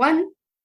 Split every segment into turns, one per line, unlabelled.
1,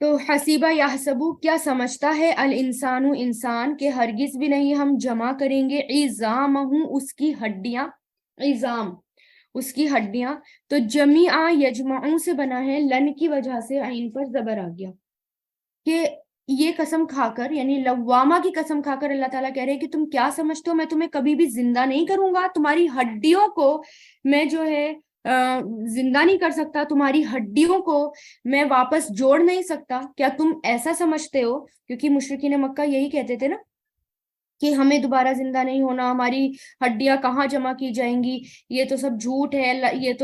تو حسیبہ یحسبو کیا سمجھتا ہے، الانسان انسان کے ہرگز بھی نہیں ہم جمع کریں گے، عظامہ اس کی ہڈیاں، عظام اس کی ہڈیاں، تو جمیع یجمعوں سے بنا ہے، لن کی وجہ سے عین پر زبر آ گیا کہ یہ قسم کھا کر، یعنی لوامہ کی قسم کھا کر اللہ تعالیٰ کہہ رہے ہیں کہ تم کیا سمجھتے ہو میں تمہیں کبھی بھی زندہ نہیں کروں گا، تمہاری ہڈیوں کو میں جو ہے زندہ نہیں کر سکتا، تمہاری ہڈیوں کو میں واپس جوڑ نہیں سکتا، کیا تم ایسا سمجھتے ہو؟ کیونکہ مشرکین مکہ یہی کہتے تھے نا کہ ہمیں دوبارہ زندہ نہیں ہونا، ہماری ہڈیاں کہاں جمع کی جائیں گی، یہ تو سب جھوٹ ہے،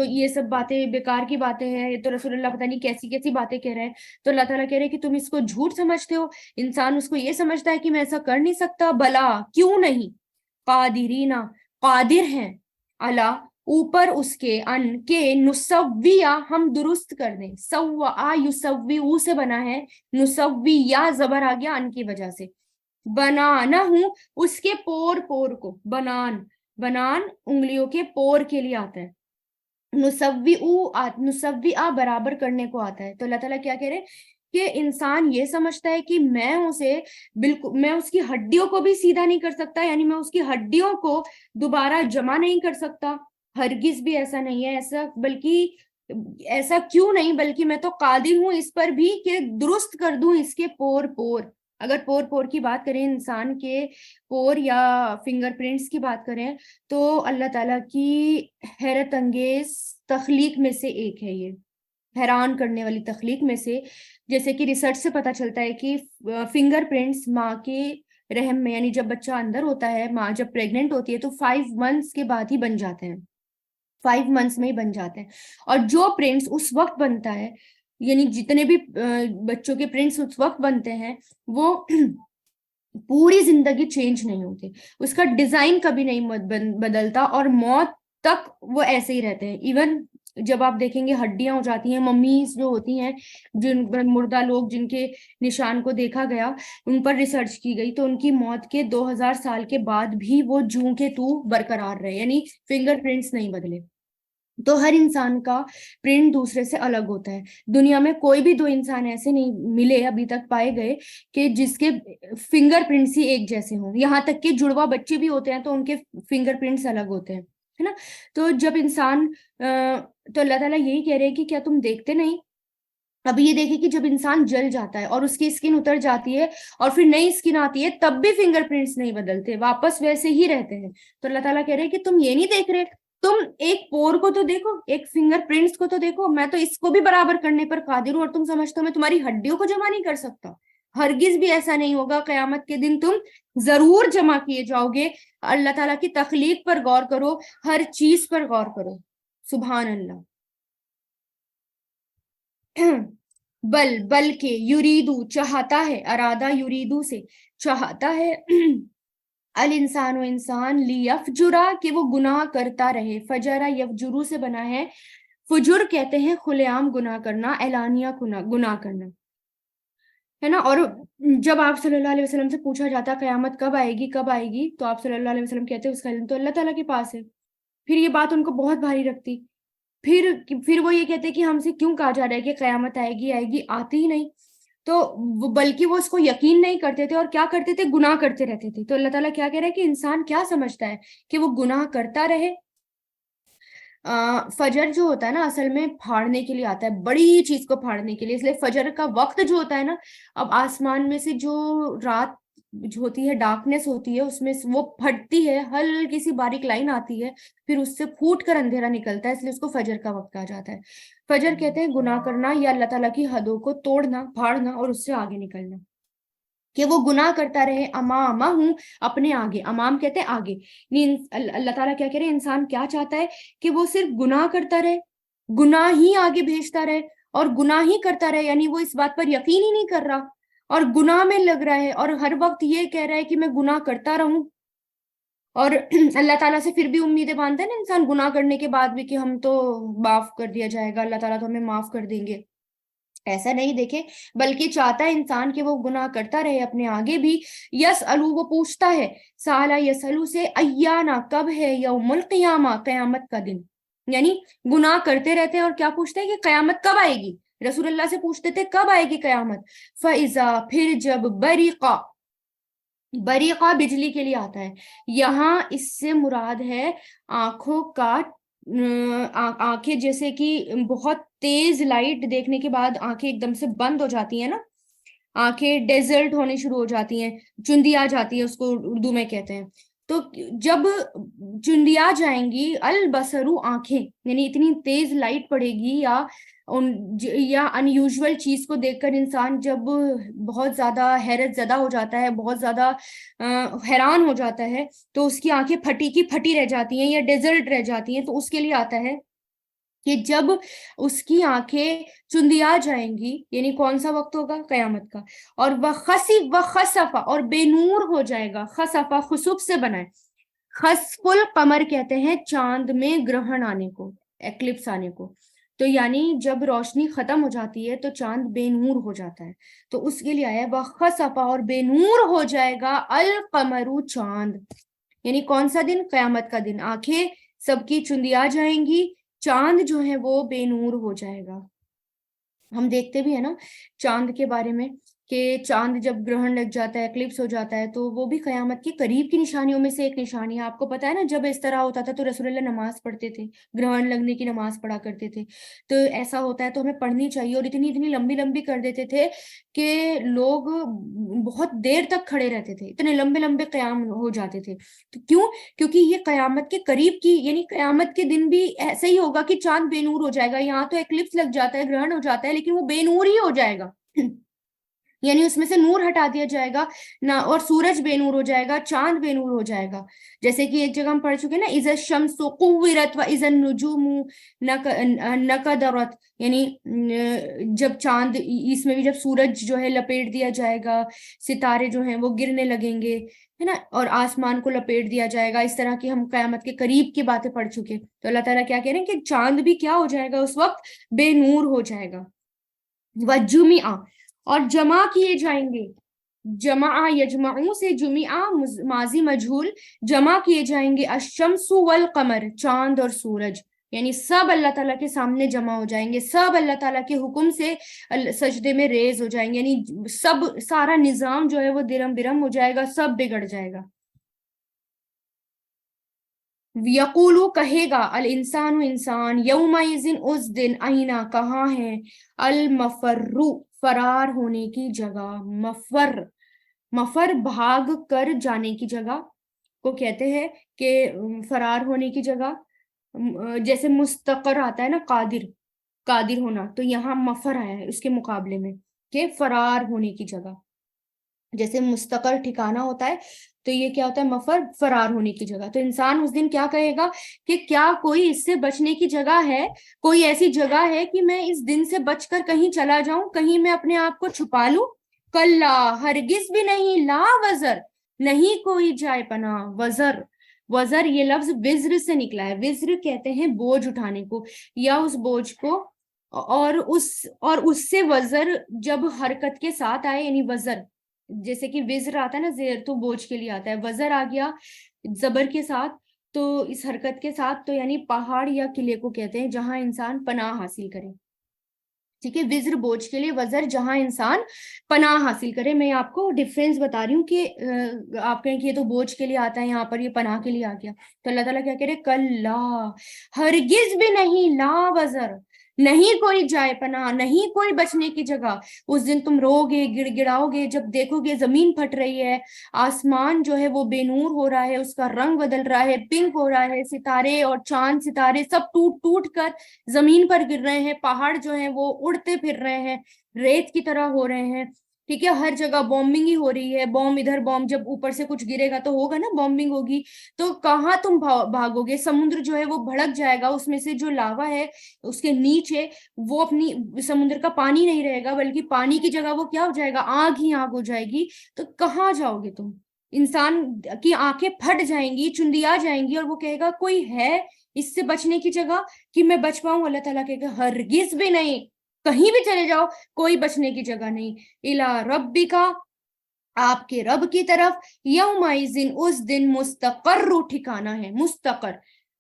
یہ سب باتیں بیکار کی باتیں ہیں، یہ تو رسول اللہ پتہ نہیں کیسی کیسی باتیں کہہ رہے ہیں۔ تو اللہ تعالیٰ کہہ رہے ہیں کہ تم اس کو جھوٹ سمجھتے ہو، انسان اس کو یہ سمجھتا ہے کہ میں ایسا کر نہیں سکتا، بلا کیوں نہیں، قادرینا قادر ہیں، اللہ اوپر اس کے، ان کے، نسویہ ہم درست کر دیں، سوا یسوی او سے بنا ہے، نسوی یا زبر آ گیا ان کی وجہ سے، بنانا ہوں اس کے پور پور کو، بنان انگلیوں کے پور کے لیے آتا ہے، نسوی برابر کرنے کو آتا ہے۔ تو اللہ تعالیٰ کیا کہہ رہے کہ انسان یہ سمجھتا ہے کہ میں اسے بالکل، میں اس کی ہڈیوں کو بھی سیدھا نہیں کر سکتا، یعنی میں اس کی ہڈیوں کو دوبارہ جمع نہیں کر سکتا، ہرگز بھی ایسا نہیں ہے، ایسا بلکہ ایسا کیوں نہیں، بلکہ میں تو قادر ہوں اس پر بھی کہ درست کر دوں اس کے پور پور۔ اگر پور کی بات کریں، انسان کے پور یا فنگر پرنٹس کی بات کریں، تو اللہ تعالیٰ کی حیرت انگیز تخلیق میں سے ایک ہے، یہ حیران کرنے والی تخلیق میں سے، جیسے کہ ریسرچ سے پتہ چلتا ہے کہ فنگر پرنٹس ماں کے رحم میں، یعنی جب بچہ اندر ہوتا ہے، ماں جب پریگننٹ ہوتی ہے تو 5 منتھس کے بعد ہی بن جاتے ہیں، 5 منتھس میں ہی بن جاتے ہیں، اور جو پرنٹس اس وقت بنتا ہے، یعنی جتنے بھی بچوں کے پرنٹس اس وقت بنتے ہیں، وہ پوری زندگی چینج نہیں ہوتے، اس کا ڈیزائن کبھی نہیں بدلتا، اور موت تک وہ ایسے ہی رہتے ہیں۔ ایون جب آپ دیکھیں گے ہڈیاں ہو جاتی ہیں، ممیز جو ہوتی ہیں، جن مردہ لوگ جن کے نشان کو دیکھا گیا، ان پر ریسرچ کی گئی تو ان کی موت کے 2000 سال کے بعد بھی وہ جوں کے تو برقرار رہے، یعنی فنگر پرنٹس نہیں بدلے۔ تو ہر انسان کا پرنٹ دوسرے سے الگ ہوتا ہے، دنیا میں کوئی بھی 2 انسان ایسے نہیں ملے ابھی تک پائے گئے کہ جس کے فنگر پرنٹس ہی ایک جیسے ہوں، یہاں تک کہ جڑوا بچے بھی ہوتے ہیں تو ان کے فنگر پرنٹس الگ ہوتے ہیں، ہے نا۔ تو جب انسان تو اللہ تعالیٰ یہی کہہ رہے ہیں کہ کیا تم دیکھتے نہیں؟ اب یہ دیکھیں کہ جب انسان جل جاتا ہے اور اس کی اسکن اتر جاتی ہے اور پھر نئی اسکن آتی ہے، تب بھی فنگر پرنٹس نہیں بدلتے، واپس ویسے ہی رہتے ہیں۔ تو اللہ تعالیٰ کہہ رہے ہیں کہ تم یہ نہیں دیکھ رہے، تم ایک پور کو تو دیکھو، ایک فنگر پرنٹس کو تو دیکھو، میں تو اس کو بھی برابر کرنے پر قادر ہوں، اور تم سمجھتے ہو میں تمہاری ہڈیوں کو جمع نہیں کر سکتا، ہرگز بھی ایسا نہیں ہوگا، قیامت کے دن تم ضرور جمع کیے جاؤ گے۔ اللہ تعالیٰ کی تخلیق پر غور کرو، ہر چیز پر غور کرو، سبحان اللہ۔ بلکہ یریدو چاہتا ہے، ارادہ یریدو سے چاہتا ہے، الانسان و انسان، لیفجرا کہ وہ گناہ کرتا رہے، فجرا یفجرو سے بنا ہے، فجر کہتے ہیں کھلے عام گناہ کرنا، اعلانیہ گناہ کرنا، ہے نا۔ اور جب آپ صلی اللہ علیہ وسلم سے پوچھا جاتا قیامت کب آئے گی، تو آپ صلی اللہ علیہ وسلم کہتے اس کا علم تو اللہ تعالیٰ کے پاس ہے۔ پھر یہ بات ان کو بہت بھاری رکھتی، پھر وہ یہ کہتے کہ ہم سے کیوں کہا جا رہا ہے کہ قیامت آئے گی، آتی ہی نہیں، تو بلکہ وہ اس کو یقین نہیں کرتے تھے، اور کیا کرتے تھے، گناہ کرتے رہتے تھے۔ تو اللہ تعالیٰ کیا کہہ رہا ہے کہ انسان کیا سمجھتا ہے کہ وہ گناہ کرتا رہے۔ فجر جو ہوتا ہے نا، اصل میں پھاڑنے کے لیے آتا ہے، بڑی چیز کو پھاڑنے کے لیے، اس لیے فجر کا وقت جو ہوتا ہے نا، اب آسمان میں سے جو رات جو ہوتی ہے، ڈارکنیس ہوتی ہے، اس میں وہ پھٹتی ہے، ہلکی سی باریک لائن آتی ہے، پھر اس سے پھوٹ کر اندھیرا نکلتا ہے، اس لیے اس کو فجر کا وقت کہا جاتا ہے۔ فجر کہتے ہیں گناہ کرنا یا اللہ تعالیٰ کی حدوں کو توڑنا، پھاڑنا، اور اس سے آگے نکلنا، کہ وہ گناہ کرتا رہے، امامہ ہوں اپنے آگے، امام کہتے ہیں آگے، اللہ تعالیٰ کیا کہہ رہے ہیں، انسان کیا چاہتا ہے کہ وہ صرف گناہ کرتا رہے، گناہ ہی آگے بھیجتا رہے، اور گناہ ہی کرتا رہے، یعنی وہ اس بات پر یقین ہی نہیں کر رہا، اور گناہ میں لگ رہا ہے، اور ہر وقت یہ کہہ رہا ہے کہ میں گناہ کرتا رہوں، اور اللہ تعالیٰ سے پھر بھی امیدیں باندھتا ہے نا انسان گناہ کرنے کے بعد بھی کہ ہم تو معاف کر دیا جائے گا، اللہ تعالیٰ تو ہمیں معاف کر دیں گے۔ ایسا نہیں دیکھے، بلکہ چاہتا ہے انسان کہ وہ گناہ کرتا رہے اپنے آگے بھی۔ یسألو وہ پوچھتا ہے، سالا یسألو سے، ایانا کب ہے، یوم القیامہ قیامت کا دن، یعنی گناہ کرتے رہتے ہیں اور کیا پوچھتے ہیں کہ قیامت کب آئے گی، رسول اللہ سے پوچھتے تھے کب آئے گی قیامت؟ فَإِذَا، پھر جب، بریقہ، بریقہ بجلی کے لیے آتا ہے، یہاں اس سے مراد ہے آنکھوں کا، آنکھیں جیسے کہ بہت تیز لائٹ دیکھنے کے بعد آنکھیں ایک دم سے بند ہو جاتی ہیں نا، آنکھیں ڈیزرٹ ہونے شروع ہو جاتی ہیں، چندی آ جاتی ہے، اس کو اردو میں کہتے ہیں. تو جب چندیا جائیں گی، البصرو آنکھیں، یعنی اتنی تیز لائٹ پڑے گی یا ان یوزول چیز کو دیکھ کر انسان جب بہت زیادہ حیرت زدہ ہو جاتا ہے، بہت زیادہ حیران ہو جاتا ہے، تو اس کی آنکھیں پھٹی کی پھٹی رہ جاتی ہیں یا ڈیزرٹ رہ جاتی ہیں. تو اس کے لیے آتا ہے کہ جب اس کی آنکھیں چندیا جائیں گی، یعنی کون سا وقت ہوگا؟ قیامت کا. اور وَخَسِفَ وَخَسَفَ، اور بے نور ہو جائے گا. خسفہ خسوف سے بنا ہے. خسف القمر کہتے ہیں چاند میں گرہن آنے کو، ایکلپس آنے کو. تو یعنی جب روشنی ختم ہو جاتی ہے تو چاند بے نور ہو جاتا ہے. تو اس کے لیے آیا وَخَسَفَ، اور بے نور ہو جائے گا، القمر، چاند. یعنی کون سا دن؟ قیامت کا دن. آنکھیں سب کی چندیا جائیں گی، چاند جو ہے وہ بے نور ہو جائے گا. ہم دیکھتے بھی ہیں نا چاند کے بارے میں کہ چاند جب گرہن لگ جاتا ہے، ایکلپس ہو جاتا ہے، تو وہ بھی قیامت کے قریب کی نشانیوں میں سے ایک نشانی ہے. آپ کو پتا ہے نا جب اس طرح ہوتا تھا تو رسول اللہ نماز پڑھتے تھے، گرہن لگنے کی نماز پڑھا کرتے تھے. تو ایسا ہوتا ہے تو ہمیں پڑھنی چاہیے. اور اتنی اتنی لمبی لمبی کر دیتے تھے کہ لوگ بہت دیر تک کھڑے رہتے تھے، اتنے لمبے لمبے قیام ہو جاتے تھے. تو کیوں؟ کیونکہ یہ قیامت کے قریب کی، یعنی قیامت کے دن بھی ایسا ہی ہوگا کہ چاند بے نور ہو جائے گا. یہاں تو ایکلپس لگ جاتا ہے، گرہن ہو جاتا ہے، لیکن وہ بے نور ہی ہو جائے گا. یعنی اس میں سے نور ہٹا دیا جائے گا نہ، اور سورج بے نور ہو جائے گا، چاند بے نور ہو جائے گا. جیسے کہ ایک جگہ ہم پڑھ چکے نا، اذا الشمس قورت واذا النجوم نقدرت، یعنی جب چاند، اس میں بھی جب سورج جو ہے لپیٹ دیا جائے گا، ستارے جو ہیں وہ گرنے لگیں گے، ہے نا، اور آسمان کو لپیٹ دیا جائے گا. اس طرح کی ہم قیامت کے قریب کی باتیں پڑھ چکے. تو اللہ تعالیٰ کیا کہہ رہے ہیں کہ چاند بھی کیا ہو جائے گا اس وقت؟ بے نور ہو جائے گا. وجمع، اور جمع کیے جائیں گے. جمع یجمعوں سے جمعہ ماضی مجہول، جمع کیے جائیں گے. الشمس والقمر، چاند اور سورج، یعنی سب اللہ تعالیٰ کے سامنے جمع ہو جائیں گے، سب اللہ تعالیٰ کے حکم سے سجدے میں ریز ہو جائیں گے. یعنی سب، سارا نظام جو ہے وہ درم برم ہو جائے گا، سب بگڑ جائے گا. یقولو، کہے گا، الانسان، انسان، یومئذ، اس دن، اینا، کہاں ہے، المفرو، فرار ہونے کی جگہ. مفر، مفر بھاگ کر جانے کی جگہ کو کہتے ہیں کہ فرار ہونے کی جگہ. جیسے مستقر آتا ہے نا، قادر، قادر ہونا، تو یہاں مفر آیا ہے اس کے مقابلے میں کہ فرار ہونے کی جگہ. جیسے مستقر ٹھکانہ ہوتا ہے، تو یہ کیا ہوتا ہے؟ مفر، فرار ہونے کی جگہ. تو انسان اس دن کیا کہے گا کہ کیا کوئی اس سے بچنے کی جگہ ہے، کوئی ایسی جگہ ہے کہ میں اس دن سے بچ کر کہیں چلا جاؤں، کہیں میں اپنے آپ کو چھپا لوں؟ کلا، ہرگز بھی نہیں، لا وزر، نہیں کوئی جائے پناہ. وزر، وزر یہ لفظ وزر سے نکلا ہے. وزر کہتے ہیں بوجھ اٹھانے کو، یا اس بوجھ کو، اور اس سے وزر جب حرکت کے ساتھ آئے، یعنی وزر، جیسے کہ وزر آتا ہے نا زیر، تو بوجھ کے لیے آتا ہے. وزر آ گیا زبر کے ساتھ، تو اس حرکت کے ساتھ، تو یعنی پہاڑ یا قلعے کو کہتے ہیں جہاں انسان پناہ حاصل کرے. ٹھیک ہے، وزر بوجھ کے لیے، وزر جہاں انسان پناہ حاصل کرے. میں آپ کو ڈفرینس بتا رہی ہوں کہ آپ کہیں کہ یہ تو بوجھ کے لیے آتا ہے، یہاں پر یہ پناہ کے لیے آ گیا. تو اللہ تعالیٰ کیا کہہ رہے؟ کلا، ہرگز بھی نہیں، لا وزر، نہیں کوئی جائے پناہ، نہیں کوئی بچنے کی جگہ. اس دن تم رو گے، گڑ گڑاؤ گے جب دیکھو گے زمین پھٹ رہی ہے، آسمان جو ہے وہ بے نور ہو رہا ہے، اس کا رنگ بدل رہا ہے، پنک ہو رہا ہے، ستارے اور چاند ستارے سب ٹوٹ ٹوٹ کر زمین پر گر رہے ہیں، پہاڑ جو ہیں وہ اڑتے پھر رہے ہیں، ریت کی طرح ہو رہے ہیں. ٹھیک ہے، ہر جگہ بومبنگ ہی ہو رہی ہے. بوم ادھر، بوم، جب اوپر سے کچھ گرے گا تو ہوگا نا، بومبنگ ہوگی. تو کہاں تم بھاگو گے؟ سمندر جو ہے وہ بھڑک جائے گا، اس میں سے جو لاوا ہے اس کے نیچے، وہ اپنی، سمندر کا پانی نہیں رہے گا، بلکہ پانی کی جگہ وہ کیا ہو جائے گا؟ آگ ہی آگ ہو جائے گی. تو کہاں جاؤ گے تم؟ انسان کی آنکھیں پھٹ جائیں گی، چندیا جائیں گی، اور وہ کہے گا کوئی ہے اس سے بچنے کی جگہ کہ میں بچ پاؤں؟ اللہ تعالیٰ کہے گا ہرگز بھی نہیں، کہیں بھی چلے جاؤ، کوئی بچنے کی جگہ نہیں. الا ربک، آپ کے رب کی طرف، یومئذ، اس دن، مستقر، ٹھکانہ ہے، مستقر.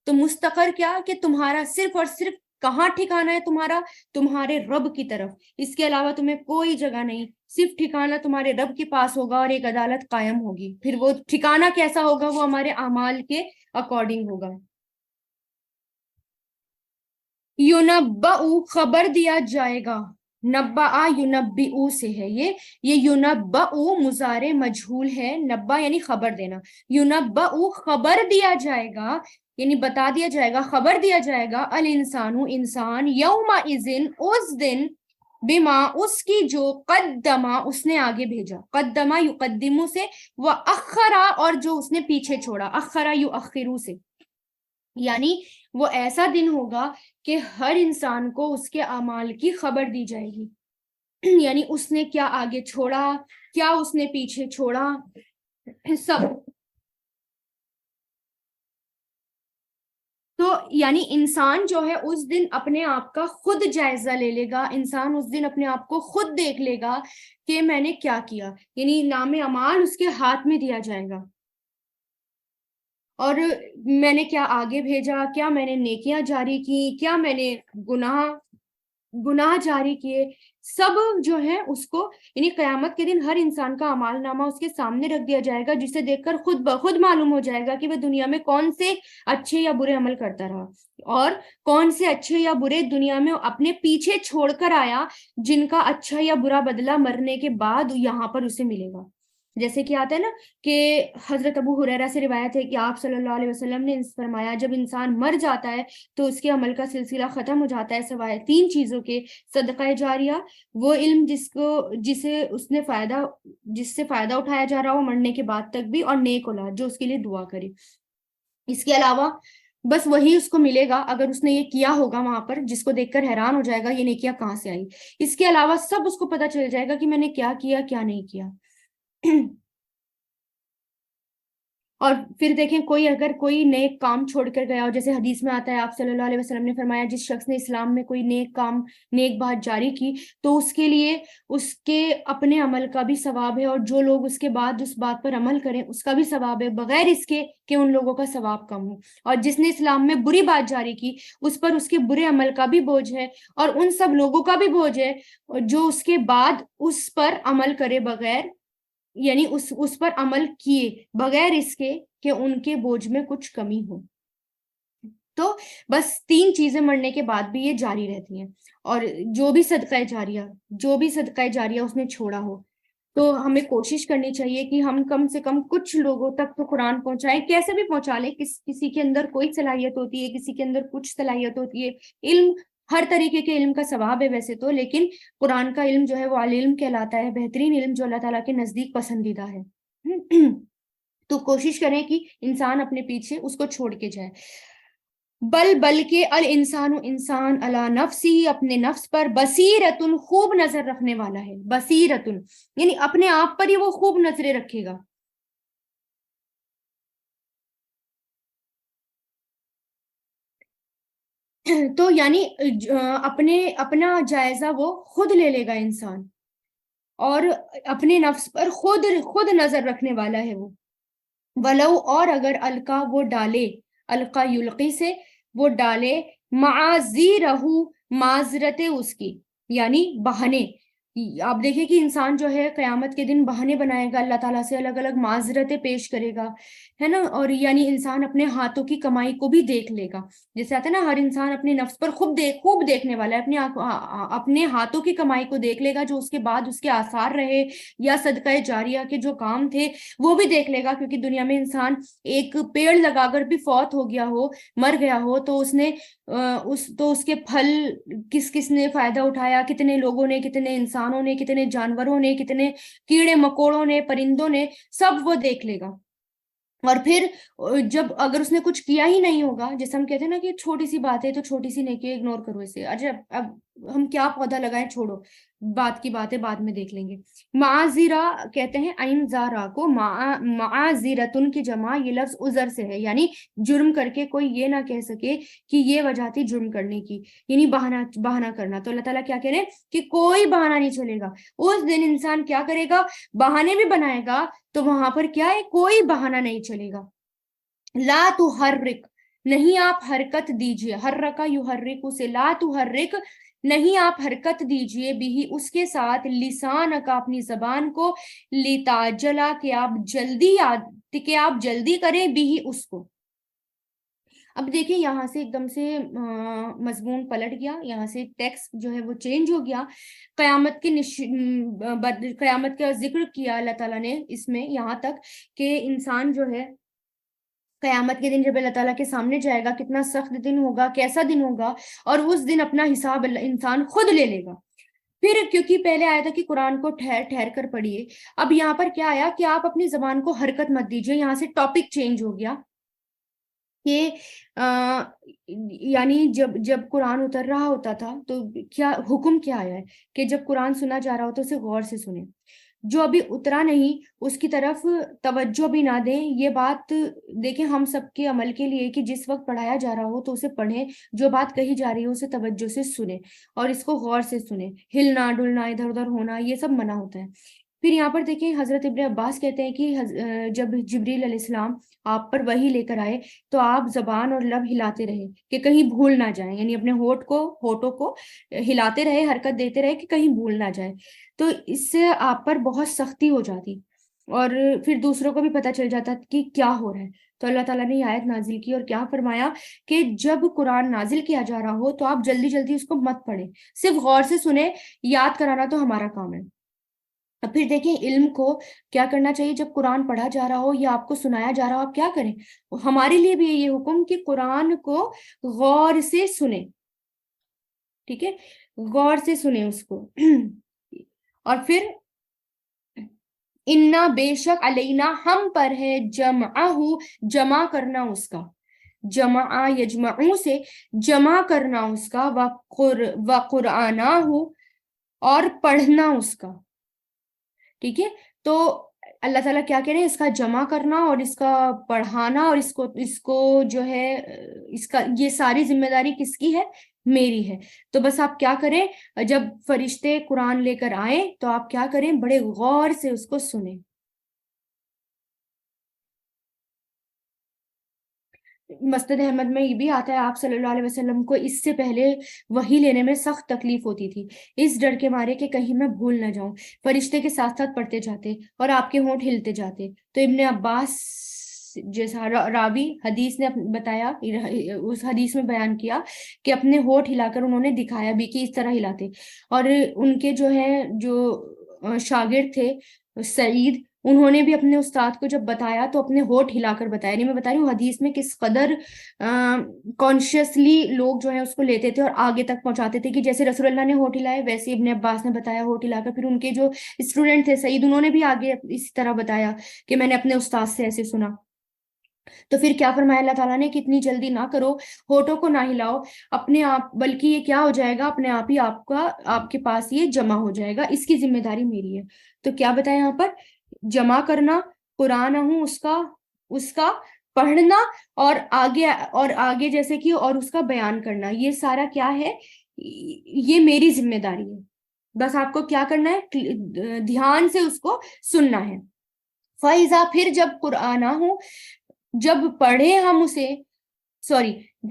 تو مستقر کیا کہ تمہارا صرف اور صرف کہاں ٹھکانا ہے تمہارا؟ تمہارے رب کی طرف، اس کے علاوہ تمہیں کوئی جگہ نہیں، صرف ٹھکانا تمہارے رب کے پاس ہوگا اور ایک عدالت قائم ہوگی. پھر وہ ٹھکانا کیسا ہوگا؟ وہ ہمارے اعمال کے اکارڈنگ ہوگا. یونبأ خبر دیا جائے گا، نبأ یونبئ سے ہے، یہ یونبأ مضارع مجہول ہے، نبا یعنی خبر دینا، یونبأ خبر دیا جائے گا یعنی بتا دیا جائے گا، خبر دیا جائے گا، الانسان انسان، یومئذ اس دن، بما اس کی جو قدما اس نے آگے بھیجا، قدما یقدمو سے، واخرا اور جو اس نے پیچھے چھوڑا، اخرا یؤخرو سے، یعنی وہ ایسا دن ہوگا کہ ہر انسان کو اس کے اعمال کی خبر دی جائے گی، یعنی اس نے کیا آگے چھوڑا، کیا اس نے پیچھے چھوڑا، سب. تو یعنی انسان جو ہے اس دن اپنے آپ کا خود جائزہ لے لے گا، انسان اس دن اپنے آپ کو خود دیکھ لے گا کہ میں نے کیا کیا، یعنی نام اعمال اس کے ہاتھ میں دیا جائے گا، اور میں نے کیا آگے بھیجا، کیا میں نے نیکیاں جاری کی، کیا میں نے گناہ جاری کیے، سب جو ہے اس کو، یعنی قیامت کے دن ہر انسان کا اعمال نامہ اس کے سامنے رکھ دیا جائے گا، جسے دیکھ کر خود بخود معلوم ہو جائے گا کہ وہ دنیا میں کون سے اچھے یا برے عمل کرتا رہا، اور کون سے اچھے یا برے دنیا میں اپنے پیچھے چھوڑ کر آیا، جن کا اچھا یا برا بدلہ مرنے کے بعد یہاں پر اسے ملے گا. جیسے کہ آتا ہے نا کہ حضرت ابو ہریرہ سے روایت ہے کہ آپ صلی اللہ علیہ وسلم نے فرمایا جب انسان مر جاتا ہے تو اس کے عمل کا سلسلہ ختم ہو جاتا ہے سوائے 3 چیزوں کے، صدقہ جاریہ، وہ علم جس سے فائدہ اٹھایا جا رہا ہو مرنے کے بعد تک بھی، اور نیک اولاد جو اس کے لیے دعا کرے. اس کے علاوہ بس وہی اس کو ملے گا اگر اس نے یہ کیا ہوگا وہاں پر، جس کو دیکھ کر حیران ہو جائے گا یہ نیکیاں کہاں سے آئی. اس کے علاوہ سب اس کو پتا چل جائے گا کہ میں نے کیا کیا کیا نہیں کیا. اور پھر دیکھیں اگر کوئی نیک کام چھوڑ کر گیا ہو، جیسے حدیث میں آتا ہے آپ صلی اللہ علیہ وسلم نے فرمایا جس شخص نے اسلام میں کوئی نیک بات جاری کی تو اس کے لیے اس کے اپنے عمل کا بھی ثواب ہے، اور جو لوگ اس کے بعد اس بات پر عمل کریں اس کا بھی ثواب ہے، بغیر اس کے کہ ان لوگوں کا ثواب کم ہو. اور جس نے اسلام میں بری بات جاری کی اس پر اس کے برے عمل کا بھی بوجھ ہے، اور ان سب لوگوں کا بھی بوجھ ہے جو اس کے بعد اس پر عمل کرے بغیر، یعنی اس پر عمل کیے بغیر اس کے کہ ان کے بوجھ میں کچھ کمی ہو. تو بس 3 چیزیں مرنے کے بعد بھی یہ جاری رہتی ہیں. اور جو بھی صدقہ جاریہ اس نے چھوڑا ہو تو ہمیں کوشش کرنی چاہیے کہ ہم کم سے کم کچھ لوگوں تک تو قرآن پہنچائیں، کیسے بھی پہنچا لیں. کسی کے اندر کوئی صلاحیت ہوتی ہے، کسی کے اندر کچھ صلاحیت ہوتی ہے. علم ہر طریقے کے علم کا ثواب ہے ویسے تو، لیکن قرآن کا علم جو ہے وہ علم کہلاتا ہے، بہترین علم جو اللہ تعالیٰ کے نزدیک پسندیدہ ہے. تو کوشش کریں کہ انسان اپنے پیچھے اس کو چھوڑ کے جائے. بلکہ انسان علی نفسی اپنے نفس پر بصیرتن خوب نظر رکھنے والا ہے. بصیرتن یعنی اپنے آپ پر ہی وہ خوب نظریں رکھے گا. تو یعنی اپنا جائزہ وہ خود لے لے گا انسان، اور اپنے نفس پر خود نظر رکھنے والا ہے وہ. ولو اور اگر القا وہ ڈالے، القا یلقی سے وہ ڈالے، معاذیرہ معذرت اس کی، یعنی بہانے. آپ دیکھیں کہ انسان جو ہے قیامت کے دن بہانے بنائے گا اللہ تعالیٰ سے، الگ الگ معذرتیں پیش کرے گا، ہے نا. اور یعنی انسان اپنے ہاتھوں کی کمائی کو بھی دیکھ لے گا. جیسے آتا ہے نا ہر انسان اپنے نفس پر خوب دیکھنے والا ہے، اپنے ہاتھوں کی کمائی کو دیکھ لے گا، جو اس کے بعد اس کے آثار رہے یا صدقہ جاریہ کے جو کام تھے وہ بھی دیکھ لے گا. کیونکہ دنیا میں انسان ایک پیڑ لگا کر بھی فوت ہو گیا ہو، مر گیا ہو، تو اس کے پھل کس نے فائدہ اٹھایا، کتنے لوگوں نے، کتنے انسانوں نے، کتنے جانوروں نے، کتنے کیڑے مکوڑوں نے، پرندوں نے، سب وہ دیکھ لے گا. اور پھر جب اگر اس نے کچھ کیا ہی نہیں ہوگا، جیسے ہم کہتے ہیں نا کہ چھوٹی سی بات ہے تو چھوٹی سی نیکی اگنور کرو اسے، اچھا اب ہم کیا پودا لگائیں، چھوڑو، بات کی باتیں بعد میں دیکھ لیں گے. معاذرہ کہتے ہیں عین زارا کو، معاذرتن کی جمع یہ لفظ عذر سے ہے، یعنی جرم کر کے کوئی یہ نہ کہہ سکے کہ یہ وجہ تھی جرم کرنے کی، یعنی بہانہ کرنا. تو اللہ تعالیٰ کیا کہہ رہے ہیں کہ کوئی بہانہ نہیں چلے گا. اس دن انسان کیا کرے گا، بہانے بھی بنائے گا، تو وہاں پر کیا ہے، کوئی بہانہ نہیں چلے گا. لا تحرک نہیں آپ حرکت دیجیے، حرکا یحرک سے، لا تحرک نہیں آپ حرکت دیجیے، بھی اس کے ساتھ، لسان کا اپنی زبان کو، لتاجلا کہ آپ جلدی کریں، بھی اس کو۔ اب دیکھیں یہاں سے ایک دم سے مضمون پلٹ گیا، یہاں سے ٹیکسٹ جو ہے وہ چینج ہو گیا۔ قیامت کا ذکر کیا اللہ تعالیٰ نے اس میں یہاں تک کہ انسان جو ہے قیامت کے دن جب اللہ تعالیٰ کے سامنے جائے گا، کتنا سخت دن ہوگا، کیسا دن ہوگا، اور اس دن اپنا حساب انسان خود لے لے گا۔ پھر کیونکہ پہلے آیا تھا کہ قرآن کو ٹھہر کر پڑھیے، اب یہاں پر کیا آیا کہ آپ اپنی زبان کو حرکت مت دیجیے، یہاں سے ٹاپک چینج ہو گیا کہ یعنی جب قرآن اتر رہا ہوتا تھا تو کیا حکم کیا آیا ہے کہ جب قرآن سنا جا رہا ہو تو اسے غور سے سنیں، جو ابھی اترا نہیں اس کی طرف توجہ بھی نہ دیں۔ یہ بات دیکھیں ہم سب کے عمل کے لیے کہ جس وقت پڑھایا جا رہا ہو تو اسے پڑھیں، جو بات کہی جا رہی ہے اسے توجہ سے سنیں اور اس کو غور سے سنیں، ہلنا ڈلنا ادھر ادھر ہونا یہ سب منع ہوتا ہے۔ پھر یہاں پر دیکھیں حضرت ابن عباس کہتے ہیں کہ جب جبریل علیہ السلام آپ پر وحی لے کر آئے تو آپ زبان اور لب ہلاتے رہے کہ کہیں بھول نہ جائیں، یعنی اپنے ہونٹوں کو ہلاتے رہے، حرکت دیتے رہے کہ کہیں بھول نہ جائے، تو اس سے آپ پر بہت سختی ہو جاتی اور پھر دوسروں کو بھی پتہ چل جاتا کہ کیا ہو رہا ہے۔ تو اللہ تعالیٰ نے یہ آیت نازل کی اور کیا فرمایا کہ جب قرآن نازل کیا جا رہا ہو تو آپ جلدی جلدی اس کو مت پڑھیں، صرف غور سے سنیں، یاد کرانا تو ہمارا کام ہے۔ اب پھر دیکھیں علم کو کیا کرنا چاہیے، جب قرآن پڑھا جا رہا ہو یا آپ کو سنایا جا رہا ہو آپ کیا کریں، ہمارے لیے بھی یہ حکم کہ قرآن کو غور سے سنیں، ٹھیک ہے، غور سے سنیں اس کو۔ اور پھر انا بے شک علینا ہم پر ہے، جمع کرنا اس کا، جمع یجمعوں سے جمع کرنا اس کا، وقرآنہ اور پڑھنا اس کا، ٹھیک ہے۔ تو اللہ تعالیٰ کیا کہہ رہے ہیں، اس کا جمع کرنا اور اس کا پڑھانا اور اس کو جو ہے اس کا یہ ساری ذمہ داری کس کی ہے، میری ہے۔ تو بس آپ کیا کریں، جب فرشتے قرآن لے کر آئیں تو آپ کیا کریں، بڑے غور سے اس کو سنیں۔ مسند احمد میں یہ بھی آتا ہے آپ صلی اللہ علیہ وسلم کو اس سے پہلے وحی لینے میں سخت تکلیف ہوتی تھی، اس ڈر کے مارے کہ کہیں میں بھول نہ جاؤں، فرشتے کے ساتھ ساتھ پڑھتے جاتے اور آپ کے ہونٹ ہلتے جاتے۔ تو ابن عباس جیسا راوی حدیث نے بتایا، اس حدیث میں بیان کیا کہ اپنے ہونٹ ہلا کر انہوں نے دکھایا بھی کہ اس طرح ہلاتے، اور ان کے جو شاگرد تھے سعید، انہوں نے بھی اپنے استاد کو جب بتایا تو اپنے ہونٹ ہلا کر بتایا۔ نہیں میں بتا رہی ہوں حدیث میں کس قدر کانشیسلی لوگ جو ہے اس کو لیتے تھے اور آگے تک پہنچاتے تھے کہ جیسے رسول اللہ نے ہونٹ ہلائے ویسے ابن عباس نے بتایا ہونٹ ہلا کر، پھر ان کے جو اسٹوڈنٹ تھے سعید انہوں نے بھی آگے اسی طرح بتایا کہ میں نے اپنے استاد سے ایسے سنا۔ تو پھر کیا فرمایا اللہ تعالیٰ نے کہ اتنی جلدی نہ کرو، ہونٹوں کو نہ ہلاؤ اپنے آپ، بلکہ یہ کیا ہو جائے گا، اپنے آپ ہی آپ کے پاس یہ جمع ہو جائے گا، اس کی ذمہ داری میری ہے۔ تو کیا بتایا یہاں پر، جمع کرنا قرآن ہوں اس کا پڑھنا اور آگے جیسے کہ اور اس کا بیان کرنا، یہ سارا کیا ہے، یہ میری ذمہ داری ہے، بس آپ کو کیا کرنا ہے، دھیان سے اس کو سننا ہے۔ فَإِذَا پھر جب قرآن ہوں، جب پڑھے ہم اسے،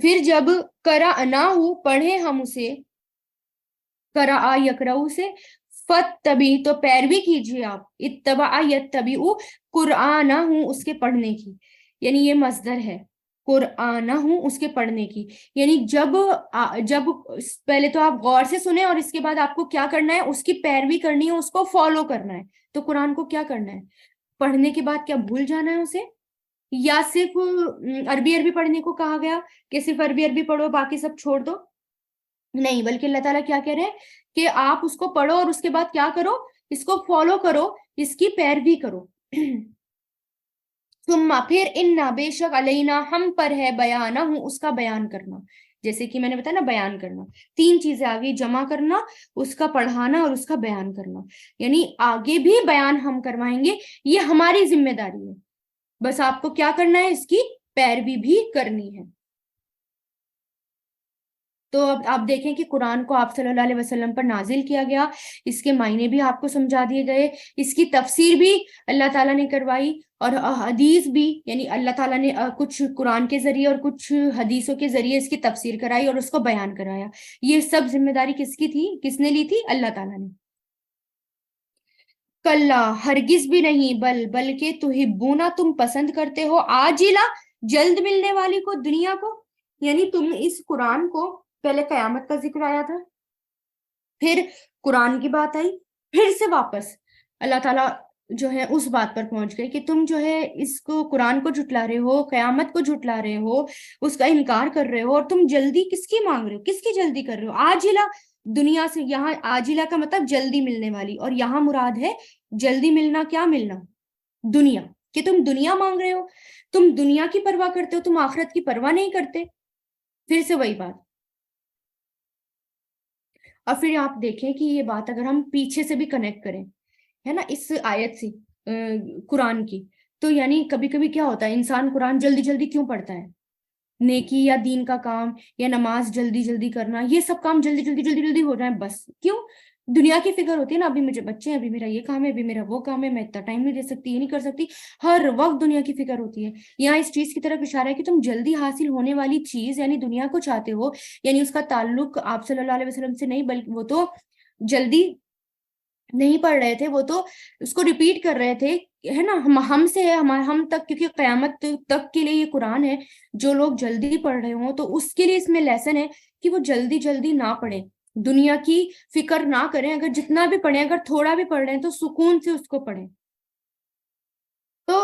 پھر جب قرأناہ پڑھے ہم اسے، قرأ یقرأ سے، فَاتَّبِعْ تو پیروی کیجیے آپ، اتبع یتبع قرآنہ اس کے پڑھنے کی، یعنی یہ مصدر ہے، قرآنہ اس کے پڑھنے کی، یعنی جب پہلے تو آپ غور سے سنیں اور اس کے بعد آپ کو کیا کرنا ہے، اس کی پیروی کرنی ہے، اس کو فالو کرنا ہے۔ تو قرآن کو کیا کرنا ہے، پڑھنے کے بعد کیا بھول جانا ہے اسے، یا صرف عربی پڑھنے کو کہا گیا کہ صرف عربی پڑھو باقی سب چھوڑ دو، نہیں، بلکہ اللہ تعالیٰ کیا کہہ رہے ہیں کہ آپ اس کو پڑھو اور اس کے بعد کیا کرو، اس کو فالو کرو، اس کی پیروی کرو۔ ثم پھر انا بے شک علینا ہم پر ہے، بیانہ اس کا بیان کرنا، جیسے کہ میں نے بتایا نا بیان کرنا، تین چیزیں آگے، جمع کرنا، اس کا پڑھانا اور اس کا بیان کرنا، یعنی آگے بھی بیان ہم کروائیں گے، یہ ہماری ذمہ داری ہے، بس آپ کو کیا کرنا ہے، اس کی پیروی بھی کرنی ہے۔ تو اب آپ دیکھیں کہ قرآن کو آپ صلی اللہ علیہ وسلم پر نازل کیا گیا، اس کے معنی بھی آپ کو سمجھا دیے گئے، اس کی تفسیر بھی اللہ تعالیٰ نے کروائی، اور حدیث بھی، یعنی اللہ تعالیٰ نے کچھ قرآن کے ذریعے اور کچھ حدیثوں کے ذریعے اس کی تفسیر کرائی اور اس کو بیان کرایا۔ یہ سب ذمہ داری کس کی تھی، کس نے لی تھی؟ اللہ تعالیٰ نے۔ کلا، ہرگز بھی نہیں، بلکہ تحبونا، تم پسند کرتے ہو، عاجلہ، جلد ملنے والی کو، دنیا کو، یعنی تم اس قرآن کو، پہلے قیامت کا ذکر آیا تھا، پھر قرآن کی بات آئی، پھر سے واپس اللہ تعالیٰ جو ہے اس بات پر پہنچ گئے کہ تم جو ہے اس کو، قرآن کو جھٹلا رہے ہو، قیامت کو جھٹلا رہے ہو، اس کا انکار کر رہے ہو، اور تم جلدی کس کی مانگ رہے ہو، کس کی جلدی کر رہے ہو؟ عاجلہ، دنیا سے، یہاں عاجلہ کا مطلب جلدی ملنے والی، اور یہاں مراد ہے جلدی ملنا، کیا ملنا؟ دنیا، کہ تم دنیا مانگ رہے ہو، تم دنیا کی پرواہ کرتے ہو، تم آخرت کی پرواہ نہیں کرتے۔ پھر سے وہی بات، اور پھر آپ دیکھیں کہ یہ بات اگر ہم پیچھے سے بھی کنیکٹ کریں، ہے نا، اس آیت سے قرآن کی، تو یعنی کبھی کبھی کیا ہوتا ہے، انسان قرآن جلدی جلدی کیوں پڑھتا ہے؟ نیکی یا دین کا کام یا نماز جلدی جلدی کرنا، یہ سب کام جلدی جلدی جلدی جلدی ہو جائیں بس، کیوں؟ دنیا کی فکر ہوتی ہے نا، ابھی مجھے بچے ہیں، ابھی میرا یہ کام ہے، ابھی میرا وہ کام ہے، میں اتنا ٹائم نہیں دے سکتی، یہ نہیں کر سکتی، ہر وقت دنیا کی فکر ہوتی ہے۔ یہاں اس چیز کی طرف اشارہ ہے کہ تم جلدی حاصل ہونے والی چیز یعنی دنیا کو چاہتے ہو، یعنی اس کا تعلق آپ صلی اللہ علیہ وسلم سے نہیں، بلکہ وہ تو جلدی نہیں پڑھ رہے تھے، وہ تو اس کو ریپیٹ کر رہے تھے، ہے نا، ہم سے ہے، ہم تک، کیونکہ قیامت تک کے لیے یہ قرآن ہے، جو لوگ جلدی پڑھ رہے ہوں تو اس کے لیے اس میں لیسن ہے کہ وہ جلدی جلدی نہ پڑھیں، دنیا کی فکر نہ کریں، اگر جتنا بھی پڑھیں، اگر تھوڑا بھی پڑھ رہے ہیں تو سکون سے اس کو پڑھیں۔ تو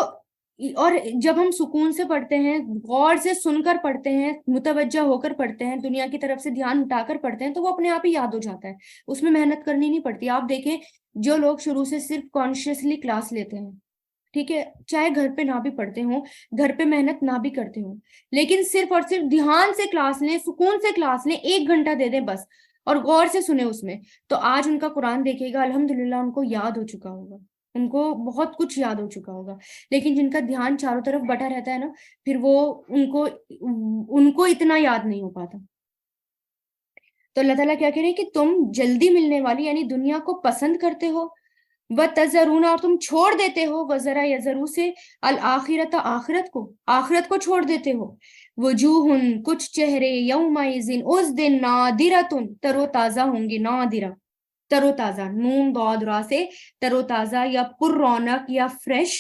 اور جب ہم سکون سے پڑھتے ہیں، غور سے سن کر پڑھتے ہیں، متوجہ ہو کر پڑھتے ہیں، دنیا کی طرف سے دھیان ہٹا کر پڑھتے ہیں، تو وہ اپنے آپ ہی یاد ہو جاتا ہے، اس میں محنت کرنی نہیں پڑتی۔ آپ دیکھیں جو لوگ شروع سے صرف کانشیسلی کلاس لیتے ہیں، ٹھیک ہے، چاہے گھر پہ نہ بھی پڑھتے ہوں، گھر پہ محنت نہ بھی کرتے ہوں، لیکن صرف اور صرف دھیان سے کلاس لیں، سکون سے کلاس لیں، 1 گھنٹہ دے دیں بس، اور غور سے سنیں اس میں، تو آج ان کا قرآن دیکھے گا الحمدللہ ان کو یاد ہو چکا ہوگا، ان کو بہت کچھ یاد ہو چکا ہوگا۔ لیکن جن کا دھیان چاروں طرف بٹا رہتا ہے نا، پھر وہ ان کو اتنا یاد نہیں ہو پاتا۔ تو اللہ تعالیٰ کیا کہہ رہے ہیں کہ تم جلدی ملنے والی یعنی دنیا کو پسند کرتے ہو، وَتَذَرُونَ، اور تم چھوڑ دیتے ہو، وَذَرَا یَذَرُو سے، الآخرت، آخرت کو چھوڑ دیتے ہو، وجوہن، کچھ چہرے، یومئذ، اس دن، نادرتن، تر و تازہ ہوں گے، نادرہ، تر و تازہ، نون ضاد را سے، تر و تازہ یا پر رونق یا فریش،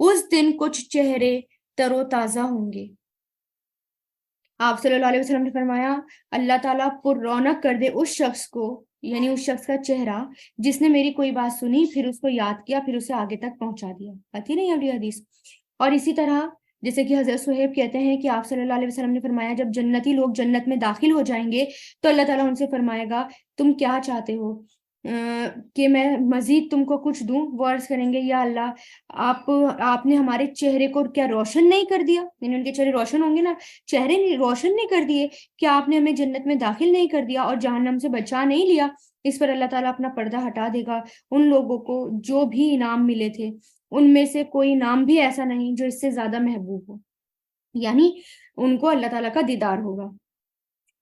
اس دن کچھ چہرے تر و تازہ ہوں گے۔ آپ صلی اللہ علیہ وسلم نے فرمایا اللہ تعالیٰ پر رونق کر دے اس شخص کو، یعنی اس شخص کا چہرہ جس نے میری کوئی بات سنی، پھر اس کو یاد کیا، پھر اسے آگے تک پہنچا دیا، آتی نہیں ابھی حدیث۔ اور اسی طرح جیسے کہ حضرت صہیب کہتے ہیں کہ آپ صلی اللہ علیہ وسلم نے فرمایا جب جنتی لوگ جنت میں داخل ہو جائیں گے تو اللہ تعالیٰ ان سے فرمائے گا تم کیا چاہتے ہو کہ میں مزید تم کو کچھ دوں؟ وہ عرض کریں گے یا اللہ آپ نے ہمارے چہرے کو کیا روشن نہیں کر دیا، یعنی ان کے چہرے روشن ہوں گے نا، چہرے روشن نہیں کر دیے، کیا آپ نے ہمیں جنت میں داخل نہیں کر دیا اور جہنم سے بچا نہیں لیا؟ اس پر اللہ تعالیٰ اپنا پردہ ہٹا دے گا، ان لوگوں کو جو بھی انعام ملے تھے ان میں سے کوئی نام بھی ایسا نہیں جو اس سے زیادہ محبوب ہو، یعنی ان کو اللہ تعالیٰ کا دیدار ہوگا۔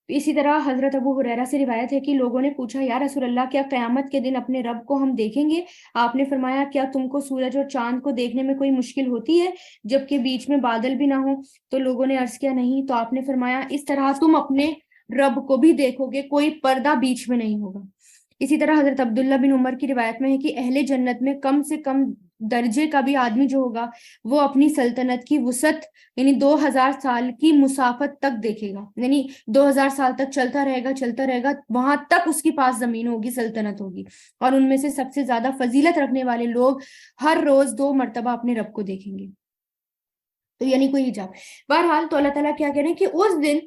اسی طرح حضرت ابو ہریرہ سے روایت ہے کہ لوگوں نے پوچھا یا رسول اللہ کیا قیامت کے دن اپنے رب کو ہم دیکھیں گے؟ آپ نے فرمایا کیا تم کو سورج اور چاند کو دیکھنے میں کوئی مشکل ہوتی ہے جبکہ بیچ میں بادل بھی نہ ہو؟ تو لوگوں نے عرض کیا نہیں، تو آپ نے فرمایا اس طرح تم اپنے رب کو بھی دیکھو گے، کوئی پردہ بیچ میں نہیں ہوگا۔ اسی طرح حضرت عبداللہ بن عمر کی روایت میں ہے کہ اہل جنت میں کم سے کم درجے کا بھی آدمی جو ہوگا وہ اپنی سلطنت کی وسعت یعنی 2000 سال کی مسافت تک دیکھے گا، یعنی 2000 سال تک چلتا رہے گا، وہاں تک اس کے پاس زمین ہوگی، سلطنت ہوگی، اور ان میں سے سب سے زیادہ فضیلت رکھنے والے لوگ ہر روز 2 مرتبہ اپنے رب کو دیکھیں گے، تو یعنی کوئی حجاب۔ بہرحال تو اللہ تعالیٰ کیا کہہ رہے ہیں کہ اس دن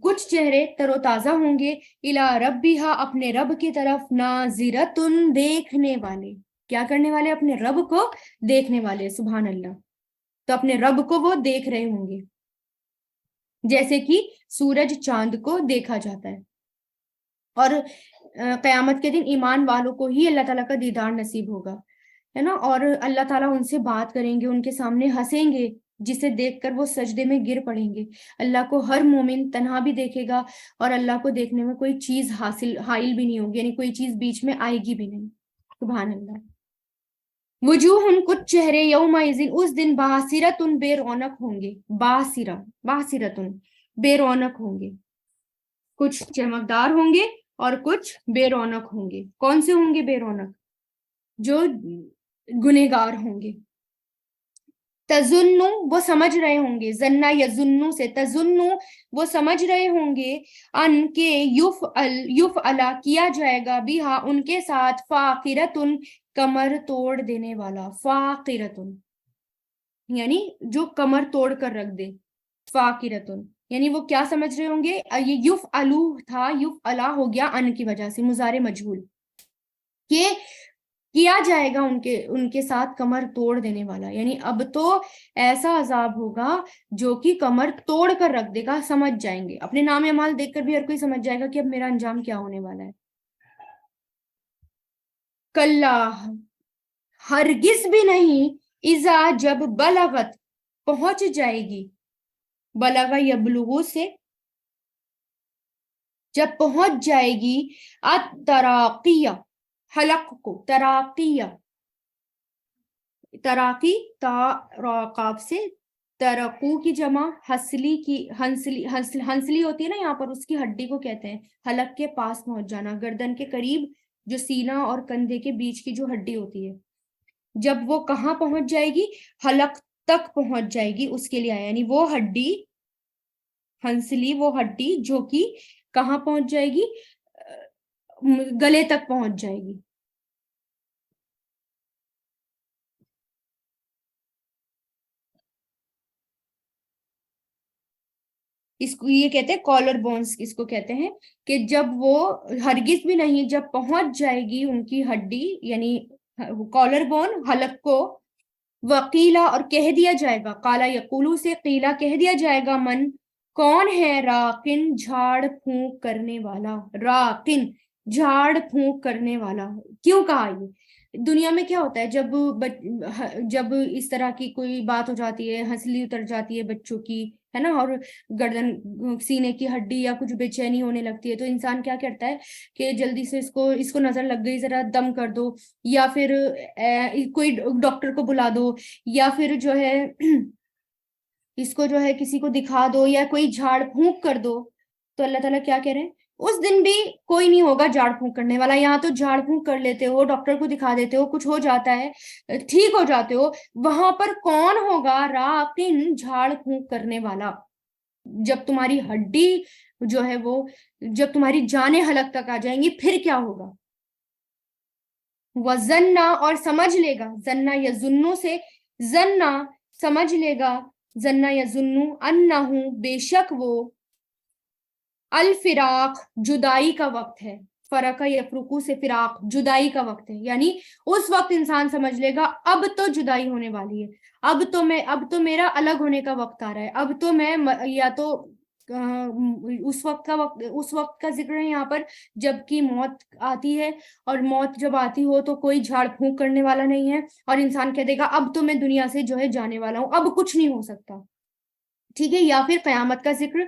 کچھ چہرے تر و تازہ ہوں گے، الا ربہا، اپنے رب کی طرف، ناظرتن، دیکھنے والے، کیا کرنے والے؟ اپنے رب کو دیکھنے والے، سبحان اللہ، تو اپنے رب کو وہ دیکھ رہے ہوں گے جیسے کہ سورج چاند کو دیکھا جاتا ہے۔ اور قیامت کے دن ایمان والوں کو ہی اللہ تعالیٰ کا دیدار نصیب ہوگا، ہے نا، اور اللہ تعالیٰ ان سے بات کریں گے، ان کے سامنے ہنسیں گے، جسے دیکھ کر وہ سجدے میں گر پڑیں گے. اللہ کو ہر مومن تنہا بھی دیکھے گا اور اللہ کو دیکھنے میں کوئی چیز حائل بھی نہیں ہوگی, یعنی کوئی چیز بیچ میں آئے گی بھی نہیں. سبحان اللہ. وجوہ کچھ چہرے یومئذ اس دن باسرۃ بے رونق ہوں گے. باسرۃ بے رونق ہوں گے, کچھ چمکدار ہوں گے اور کچھ بے رونق ہوں گے. کون سے ہوں گے بے رونق؟ جو گنہگار ہوں گے. تظنو وہ سمجھ رہے ہوں گے, زنا یظنو سے, تظنو وہ سمجھ رہے ہوں گے, ان کے یفعل کیا جائے گا بیہا ان کے ساتھ, فاقرتن کمر توڑ دینے والا. فاقرتن یعنی جو کمر توڑ کر رکھ دے. فاقرتن یعنی وہ کیا سمجھ رہے ہوں گے, یہ یفعلو تھا, یفعلا ہو گیا ان کی وجہ سے, مضارع مجہول, کہ کیا جائے گا ان کے ساتھ کمر توڑ دینے والا. یعنی اب تو ایسا عذاب ہوگا جو کہ کمر توڑ کر رکھ دے گا. سمجھ جائیں گے, اپنے نام اعمال دیکھ کر بھی ہر کوئی سمجھ جائے گا کہ اب میرا انجام کیا ہونے والا ہے. کلا ہرگز بھی نہیں, اذا جب بلغت پہنچ جائے گی, بلغ یبلغو سے جب پہنچ جائے گی, التراقیہ حلق کو, تراقیہ تراقی تراقاب سے, ترقو کی جمع ہنسلی کی, ہنسلی ہوتی ہے نا یہاں پر, اس کی ہڈی کو کہتے ہیں. حلق کے پاس پہنچ جانا, گردن کے قریب جو سینہ اور کندھے کے بیچ کی جو ہڈی ہوتی ہے, جب وہ کہاں پہنچ جائے گی, حلق تک پہنچ جائے گی, اس کے لیے آیا. یعنی وہ ہڈی ہنسلی, وہ ہڈی جو کہ کہاں پہنچ جائے گی, گلے تک پہنچ جائے گی. اس کو یہ کہتے ہیں کالر بونز, اس کو کہتے ہیں کہ جب وہ ہرگز بھی نہیں, جب پہنچ جائے گی ان کی ہڈی یعنی کالر بون حلق کو, وقیلا اور کہہ دیا جائے گا, قالا یقولو سے قیلا کہہ دیا جائے گا, من کون ہے, راقن جھاڑ پھونک کرنے والا. راقن جھاڑ پھونک کرنے والا. کیوں کہا یہ؟ دنیا میں کیا ہوتا ہے, جب اس طرح کی کوئی بات ہو جاتی ہے, ہنسلی اتر جاتی ہے بچوں کی, ہے نا, اور گردن سینے کی ہڈی یا کچھ بے چینی ہونے لگتی ہے, تو انسان کیا کرتا ہے کہ جلدی سے اس کو نظر لگ گئی, ذرا دم کر دو, یا پھر کوئی ڈاکٹر کو بلا دو, یا پھر جو ہے اس کو جو ہے کسی کو دکھا دو, یا کوئی جھاڑ پھونک کر دو. تو اللہ تعالیٰ کیا کہہ رہے ہیں, اس دن بھی کوئی نہیں ہوگا جھاڑ پھونک کرنے والا. یہاں تو جھاڑ پھونک کر لیتے ہو, ڈاکٹر کو دکھا دیتے ہو, کچھ ہو جاتا ہے, ٹھیک ہو جاتے ہو, وہاں پر کون ہوگا, راقن جھاڑ پھونک کرنے والا. جب تمہاری ہڈی جو ہے وہ, جب تمہاری جانیں حلق تک آ جائیں گی, پھر کیا ہوگا. وَظَنَّا اور سمجھ لے گا, زنا یا ظنو سے, زنا سمجھ لے گا, زنا یا ظنو, انہو بے شک وہ, الفراق جدائی کا وقت ہے. فرقہ یفرقو سے فراق, جدائی کا وقت ہے. یعنی اس وقت انسان سمجھ لے گا اب تو جدائی ہونے والی ہے, اب تو میرا الگ ہونے کا وقت آ رہا ہے, اب تو میں یا تو اس وقت کا ذکر ہے یہاں پر جب کی موت آتی ہے, اور موت جب آتی ہو تو کوئی جھاڑ پھونک کرنے والا نہیں ہے, اور انسان کہہ دے گا اب تو میں دنیا سے جو ہے جانے والا ہوں, اب کچھ نہیں ہو سکتا. ٹھیک ہے, یا پھر قیامت کا ذکر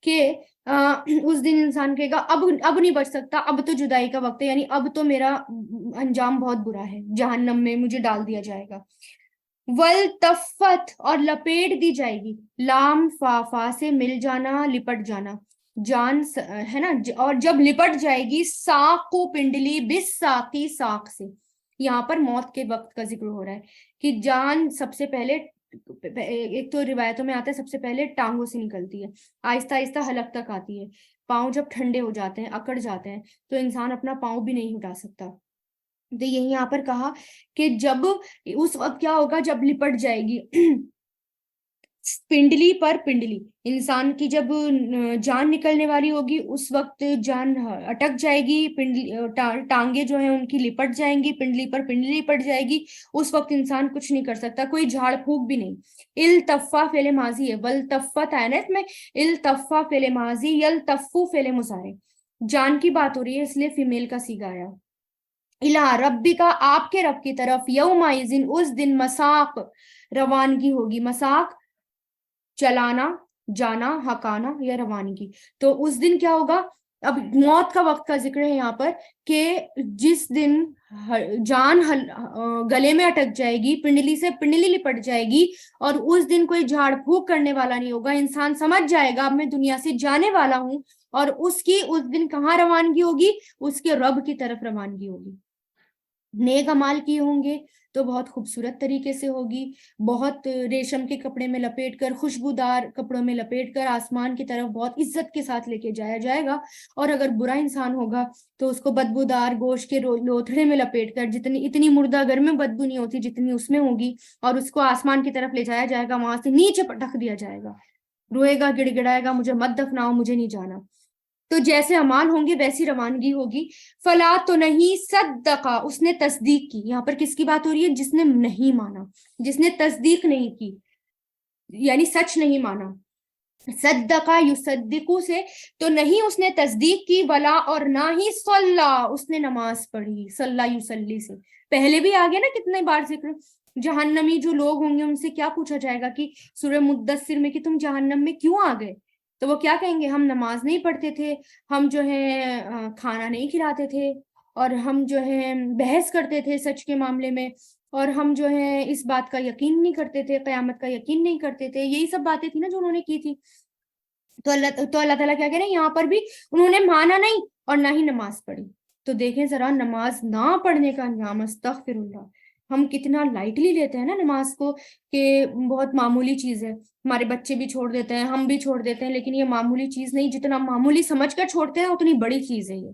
کہ اس دن انسان کہے گا اب نہیں بچ سکتا, اب تو جدائی کا وقت ہے, یعنی اب تو میرا انجام بہت برا ہے, جہنم میں مجھے ڈال دیا جائے گا. والتفت اور لپیٹ دی جائے گی, لام فا سے مل جانا, لپٹ جانا, جان ہے نا, اور جب لپٹ جائے گی, ساقو پنڈلی, بس ساقی ساق سے. یہاں پر موت کے وقت کا ذکر ہو رہا ہے کہ جان سب سے پہلے, ایک تو روایتوں میں آتا ہے سب سے پہلے ٹانگوں سے نکلتی ہے, آہستہ آہستہ حلق تک آتی ہے, پاؤں جب ٹھنڈے ہو جاتے ہیں, اکڑ جاتے ہیں, تو انسان اپنا پاؤں بھی نہیں اٹھا سکتا. تو یہی یہاں پر کہا کہ جب اس وقت کیا ہوگا, جب لپٹ جائے گی پنڈلی پر پنڈلی, انسان کی جب جان نکلنے والی ہوگی اس وقت جان اٹک جائے گی, ٹانگیں جو ہیں ان کی لپٹ جائیں گی, پنڈلی پر پنڈلی لپٹ جائے گی, اس وقت انسان کچھ نہیں کر سکتا, کوئی جھاڑ پھونک بھی نہیں. التفا فعل ماضی ہے, والتفت آیا نا اس میں, التفا فعل ماضی, یلتفو فعل مضارع, جان کی بات ہو رہی ہے اس لیے فیمیل کا صیغہ آیا. الا ربی کا, آپ کے رب کی طرف, یومئذ اس دن, مساق روانگی ہوگی. مساق چلانا، جانا، ہکانا یا روانگی. تو اس دن کیا ہوگا؟ اب موت کا وقت کا ذکر ہے یہاں پر کہ جس دن جان گلے میں اٹک جائے گی، پنڈلی سے پنڈلی لپٹ جائے گی، اور اس دن کوئی جھاڑ پھونک کرنے والا نہیں ہوگا. انسان سمجھ جائے گا اب میں دنیا سے جانے والا ہوں، اور اس کی اس دن کہاں روانگی ہوگی؟ اس کے رب کی طرف روانگی ہوگی. نیک امال کیے ہوں گے تو بہت خوبصورت طریقے سے ہوگی، بہت ریشم کے کپڑے میں لپیٹ کر، خوشبودار کپڑوں میں لپیٹ کر آسمان کی طرف بہت عزت کے ساتھ لے کے جایا جائے گا. اور اگر برا انسان ہوگا تو اس کو بدبودار گوشت کے لوتھڑے میں لپیٹ کر، جتنی اتنی مردہ گھر میں بدبو نہیں ہوتی جتنی اس میں ہوگی، اور اس کو آسمان کی طرف لے جایا جائے گا، وہاں سے نیچے پٹک دیا جائے گا. روئے گا، گڑ گڑائے گا، مجھے مت دفناؤ، مجھے نہیں جانا. تو جیسے اعمال ہوں گے ویسی روانگی ہوگی. فلا تو نہیں صدقہ، اس نے تصدیق کی. یہاں پر کس کی بات ہو رہی ہے؟ جس نے نہیں مانا، جس نے تصدیق نہیں کی، یعنی سچ نہیں مانا. صدقہ یصدقو سے تو نہیں اس نے تصدیق کی، ولا اور نہ ہی صلی، اس نے نماز پڑھی. صلی یصلی سے پہلے بھی آگے نا کتنے بار ذکر. جہنمی جو لوگ ہوں گے ان سے کیا پوچھا جائے گا کہ سورہ مدثر میں کہ تم جہنم میں کیوں آ گئے؟ تو وہ کیا کہیں گے؟ ہم نماز نہیں پڑھتے تھے، ہم جو ہے کھانا نہیں کھلاتے تھے، اور ہم جو ہے بحث کرتے تھے سچ کے معاملے میں، اور ہم جو ہے اس بات کا یقین نہیں کرتے تھے، قیامت کا یقین نہیں کرتے تھے. یہی سب باتیں تھی نا جو انہوں نے کی تھی. تو اللہ تعالیٰ کیا کہہ رہے ہیں یہاں پر بھی؟ انہوں نے مانا نہیں اور نہ ہی نماز پڑھی. تو دیکھیں ذرا نماز نہ پڑھنے کا انجام. استغفر اللہ. ہم کتنا لائٹلی لیتے ہیں نا نماز کو کہ بہت معمولی چیز ہے. ہمارے بچے بھی چھوڑ دیتے ہیں، ہم بھی چھوڑ دیتے ہیں، لیکن یہ معمولی چیز نہیں. جتنا معمولی سمجھ کر چھوڑتے ہیں اتنی بڑی چیز ہے یہ.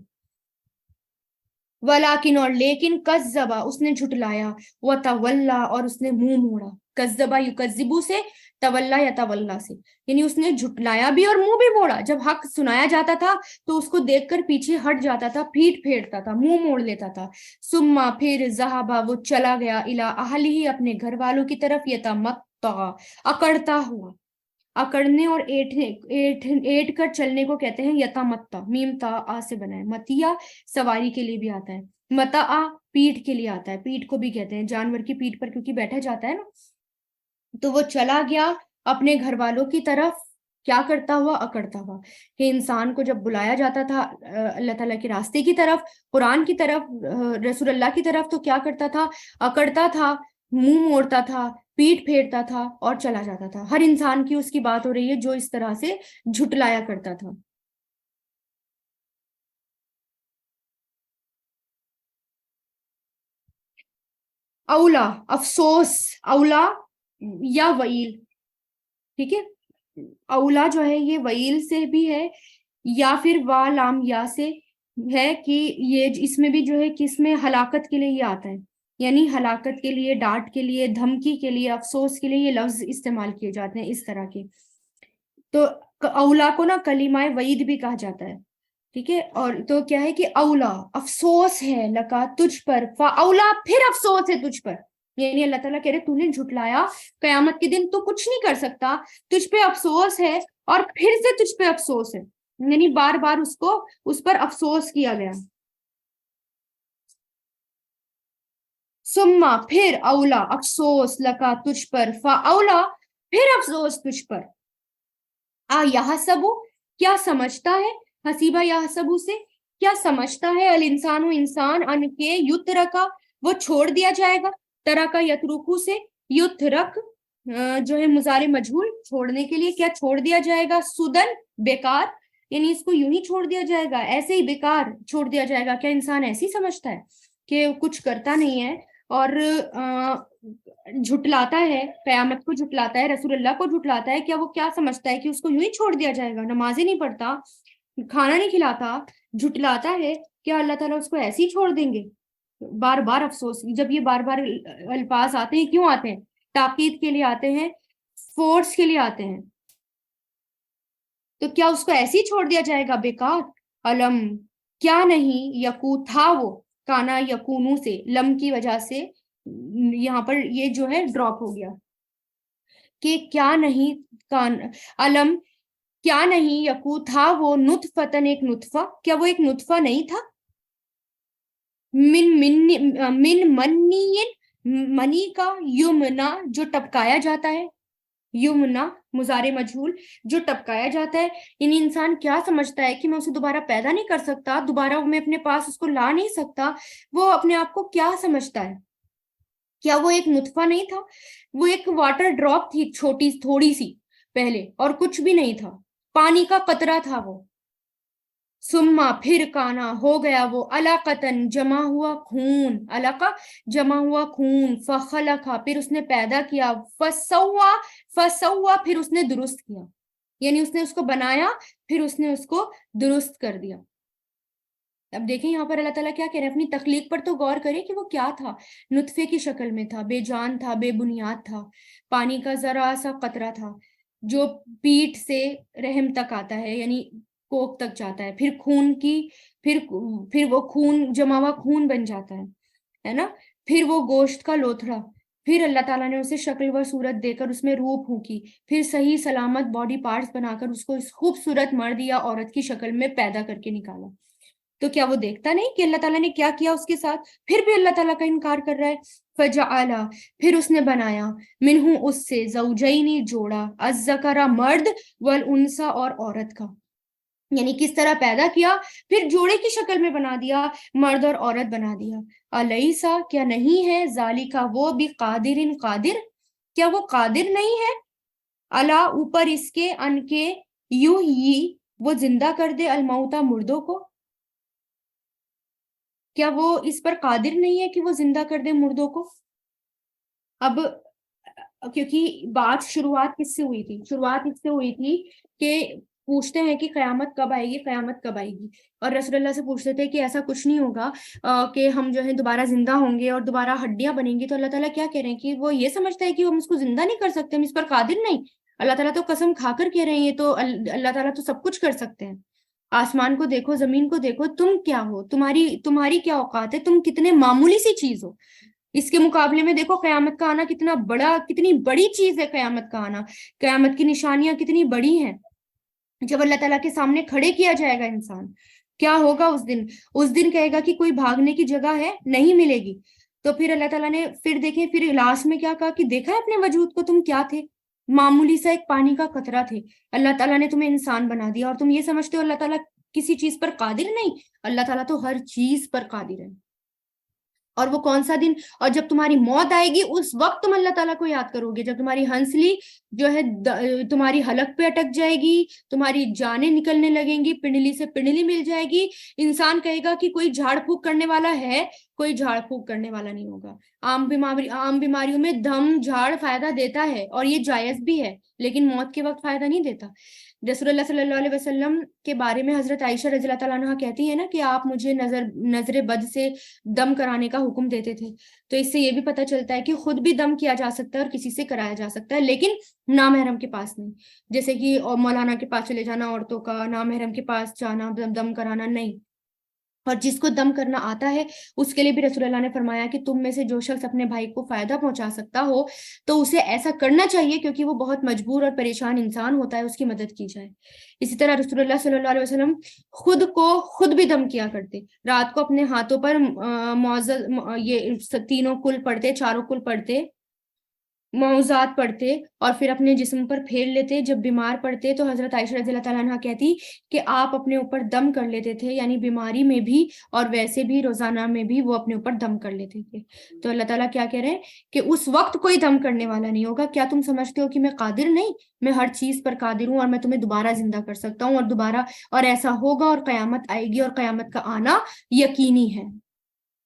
ولیکن اور لیکن، کذبا اس نے جھٹلایا، وتولا اور اس نے منہ موڑا. کذبا یکذبو سے، تولا یا تولا سے، یعنی اس نے جھٹلایا بھی اور منہ بھی موڑا. جب حق سنایا جاتا تھا تو اس کو دیکھ کر پیچھے ہٹ جاتا تھا، پیٹ پھیرتا تھا، منہ موڑ لیتا تھا. ثم پھر ذہبا وہ چلا گیا، الی اہلہ اپنے گھر والوں کی طرف، یتمطع اکڑتا ہوا. اکڑنے اور ایٹ کر چلنے کو کہتے ہیں یتمطع. میم تا آ سے بنا ہے. متیا سواری کے لیے بھی آتا ہے، متا پیٹھ کے لیے آتا ہے. پیٹھ کو بھی کہتے ہیں جانور کی پیٹھ پر کیونکہ بیٹھا جاتا ہے نا. تو وہ چلا گیا اپنے گھر والوں کی طرف، کیا کرتا ہوا؟ اکڑتا ہوا. کہ انسان کو جب بلایا جاتا تھا اللہ تعالیٰ کے راستے کی طرف، قرآن کی طرف، رسول اللہ کی طرف، تو کیا کرتا تھا؟ اکڑتا تھا، منہ موڑتا تھا، پیٹ پھیرتا تھا اور چلا جاتا تھا. ہر انسان کی اس کی بات ہو رہی ہے جو اس طرح سے جھٹلایا کرتا تھا. اولا افسوس، اولا یا ویل، ٹھیک ہے. اولا جو ہے یہ ویل سے بھی ہے، یا پھر وا لام یا سے ہے کہ یہ اس میں بھی جو ہے کس میں ہلاکت کے لیے یہ آتا ہے. یعنی ہلاکت کے لیے، ڈانٹ کے لیے، دھمکی کے لیے، افسوس کے لیے یہ لفظ استعمال کیے جاتے ہیں اس طرح کے. تو اولا کو نا کلمہ وعید بھی کہا جاتا ہے، ٹھیک ہے. اور تو کیا ہے کہ اولا افسوس ہے لکا تجھ پر، اولا پھر افسوس ہے تجھ پر. یعنی اللہ تعالیٰ کہہ رہے تو نے جھٹلایا، قیامت کے دن تو کچھ نہیں کر سکتا، تجھ پہ افسوس ہے، اور پھر سے تجھ پہ افسوس ہے. یعنی بار بار اس کو اس پر افسوس کیا گیا. سما پھر، اولا افسوس، لکا تجھ پر، اولا پھر افسوس تجھ پر. یہ سبو کیا سمجھتا ہے، حسیبہ یا سبو سے کیا سمجھتا ہے، الانسان انسان، ان کے یترکا وہ چھوڑ دیا جائے گا. ترکا یترکو سے، یترک جو ہے مضارع مجہول، چھوڑنے کے لیے، کیا چھوڑ دیا جائے گا؟ سدن بیکار، یعنی اس کو یوں ہی چھوڑ دیا جائے گا، ایسے ہی بیکار چھوڑ دیا جائے گا. کیا انسان ایسے ہی سمجھتا ہے کہ کچھ کرتا نہیں ہے اور جھٹلاتا ہے، قیامت کو جھٹلاتا ہے، رسول اللہ کو جھٹلاتا ہے؟ کیا وہ کیا سمجھتا ہے کہ اس کو یوں ہی چھوڑ دیا جائے گا؟ نمازیں نہیں پڑھتا، کھانا نہیں کھلاتا، جھٹلاتا ہے، کیا اللہ تعالیٰ اس کو ایسے ہی چھوڑ دیں گے؟ بار بار افسوس. جب یہ بار بار الفاظ آتے ہیں کیوں آتے ہیں؟ تاکید کے لیے آتے ہیں، فورس کے لیے آتے ہیں. تو کیا اس کو ایسے ہی چھوڑ دیا جائے گا بیکار؟ علم کیا نہیں، یقو تھا وہ، کانا یقونو سے، لم کی وجہ سے یہاں پر یہ جو ہے ڈراپ ہو گیا کہ کیا نہیں، کان علم کیا نہیں، یقو تھا وہ، نطفتن ایک نطفہ، کیا وہ ایک نطفہ نہیں تھا؟ من منی، منی کا، یمنا جو ٹپکایا جاتا ہے، یمنا مضارع مجہول جو ٹپکایا جاتا ہے، یعنی انسان کیا سمجھتا ہے کہ میں اسے دوبارہ پیدا نہیں کر سکتا، دوبارہ میں اپنے پاس اس کو لا نہیں سکتا. وہ اپنے آپ کو کیا سمجھتا ہے؟ کیا وہ ایک نطفہ نہیں تھا؟ وہ ایک واٹر ڈراپ تھی، چھوٹی تھوڑی سی پہلے، اور کچھ بھی نہیں تھا، پانی کا قطرہ تھا وہ. سما پھر کانا ہو گیا وہ، علاقتن جمع ہوا خون، علاقہ جمع ہوا خون، فخلقا پھر اس نے پیدا کیا، فسوا پھر اس نے درست کیا، یعنی اس نے اس کو بنایا پھر اس نے اس کو درست کر دیا. اب دیکھیں یہاں پر اللہ تعالیٰ کیا کہہ رہے ہیں، اپنی تخلیق پر تو غور کریں کہ وہ کیا تھا. نطفے کی شکل میں تھا، بے جان تھا، بے بنیاد تھا، پانی کا ذرا سا قطرہ تھا جو پیٹ سے رحم تک آتا ہے، یعنی کوک تک جاتا ہے، پھر خون کی پھر وہ خون جمع ہوا خون بن جاتا ہے نا، پھر وہ گوشت کا لوتھڑا، پھر اللہ تعالیٰ نے اسے شکل و صورت دے کر اس میں روح پھونکی، پھر صحیح سلامت باڈی پارٹس بنا کر اس کو اس خوبصورت مرد یا عورت کی شکل میں پیدا کر کے نکالا. تو کیا وہ دیکھتا نہیں کہ اللہ تعالیٰ نے کیا کیا اس کے ساتھ؟ پھر بھی اللہ تعالیٰ کا انکار کر رہا ہے. فجعلا پھر اس نے بنایا، منہ اس سے، زوجینی جوڑا، الذکر مرد، والانثی اور عورت کا، یعنی کس طرح پیدا کیا، پھر جوڑے کی شکل میں بنا دیا، مرد اور عورت بنا دیا. الیسا کیا نہیں ہے، ذالکا وہ، بقادر قادر کیا وہ قادر نہیں ہے، الا اوپر اس کے، ان کے، یحیی وہ زندہ کر دے، الموتى مردوں کو، کیا وہ اس پر قادر نہیں ہے کہ وہ زندہ کر دے مردوں کو. اب کیونکہ بات شروعات کس سے ہوئی تھی؟ شروعات اس سے ہوئی تھی کہ پوچھتے ہیں کہ قیامت کب آئے گی، قیامت کب آئے گی، اور رسول اللہ سے پوچھتے تھے کہ ایسا کچھ نہیں ہوگا کہ ہم جو ہے دوبارہ زندہ ہوں گے اور دوبارہ ہڈیاں بنیں گی. تو اللہ تعالیٰ کیا کہہ رہے ہیں کہ وہ یہ سمجھتا ہے کہ ہم اس کو زندہ نہیں کر سکتے، ہم اس پر قادر نہیں. اللہ تعالیٰ تو قسم کھا کر کہہ رہے ہیں، یہ تو اللہ تعالیٰ تو سب کچھ کر سکتے ہیں. آسمان کو دیکھو، زمین کو دیکھو، تم کیا ہو، تمہاری کیا اوقات ہے، تم کتنے معمولی سی چیز ہو. اس کے مقابلے میں دیکھو قیامت کا آنا کتنی بڑی چیز ہے. قیامت کا آنا، قیامت کی نشانیاں کتنی بڑی ہیں. جب اللہ تعالیٰ کے سامنے کھڑے کیا جائے گا انسان، کیا ہوگا اس دن کہے گا کہ کوئی بھاگنے کی جگہ ہے، نہیں ملے گی. تو پھر اللہ تعالیٰ نے پھر لاسٹ میں کیا کہا کہ دیکھا ہے اپنے وجود کو، تم کیا تھے، معمولی سا ایک پانی کا قطرہ تھے. اللہ تعالیٰ نے تمہیں انسان بنا دیا اور تم یہ سمجھتے ہو اللہ تعالیٰ کسی چیز پر قادر نہیں. اللہ تعالیٰ تو ہر چیز پر قادر ہے. اور وہ کون سا دن، اور جب تمہاری موت آئے گی اس وقت تم اللہ تعالیٰ کو یاد کرو گے. جب تمہاری ہنسلی جو ہے تمہاری حلق پہ اٹک جائے گی، تمہاری جانیں نکلنے لگیں گی، پنڈلی سے پنڈلی مل جائے گی، انسان کہے گا کہ کوئی جھاڑ پھونک کرنے والا ہے، کوئی جھاڑ پھونک کرنے والا نہیں ہوگا. عام بیماریوں میں دم جھاڑ فائدہ دیتا ہے اور یہ جائز بھی ہے، لیکن موت کے وقت فائدہ نہیں دیتا. رسول اللہ صلی اللہ علیہ وسلم کے بارے میں حضرت عائشہ رضی اللہ تعالیٰ عنہ کہتی ہے نا کہ آپ مجھے نظر بد سے دم کرانے کا حکم دیتے تھے. تو اس سے یہ بھی پتہ چلتا ہے کہ خود بھی دم کیا جا سکتا ہے اور کسی سے کرایا جا سکتا ہے، لیکن نامحرم کے پاس نہیں. جیسے کہ مولانا کے پاس چلے جانا عورتوں کا، نامحرم کے پاس جانا دم کرانا نہیں. اور جس کو دم کرنا آتا ہے اس کے لیے بھی رسول اللہ نے فرمایا کہ تم میں سے جو شخص اپنے بھائی کو فائدہ پہنچا سکتا ہو تو اسے ایسا کرنا چاہیے، کیونکہ وہ بہت مجبور اور پریشان انسان ہوتا ہے، اس کی مدد کی جائے. اسی طرح رسول اللہ صلی اللہ علیہ وسلم خود بھی دم کیا کرتے. رات کو اپنے ہاتھوں پر یہ تینوں کل پڑھتے، چاروں کل پڑھتے، موضوعات پڑھتے اور پھر اپنے جسم پر پھیر لیتے. جب بیمار پڑتے تو حضرت عائشہ رضی اللہ تعالیٰ عنہ کہتی کہ آپ اپنے اوپر دم کر لیتے تھے، یعنی بیماری میں بھی اور ویسے بھی روزانہ میں بھی وہ اپنے اوپر دم کر لیتے تھے. تو اللہ تعالیٰ کیا کہہ رہے ہیں کہ اس وقت کوئی دم کرنے والا نہیں ہوگا. کیا تم سمجھتے ہو کہ میں قادر نہیں؟ میں ہر چیز پر قادر ہوں اور میں تمہیں دوبارہ زندہ کر سکتا ہوں، اور ایسا ہوگا اور قیامت آئے گی اور قیامت کا آنا یقینی ہے.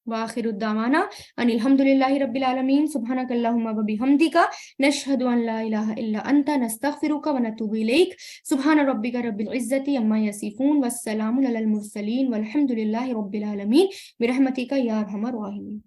وآخر الدعوانا ان الحمد للہ رب العالمین. سبحانک اللہم و بحمدک، نشہد ان لا الہ الا انت، نستغفرک و نتوب الیک. سبحان ربک رب العزت عما یصفون والسلام علی المرسلین والحمد للہ رب العالمین برحمتک یا ارحم الراحمین.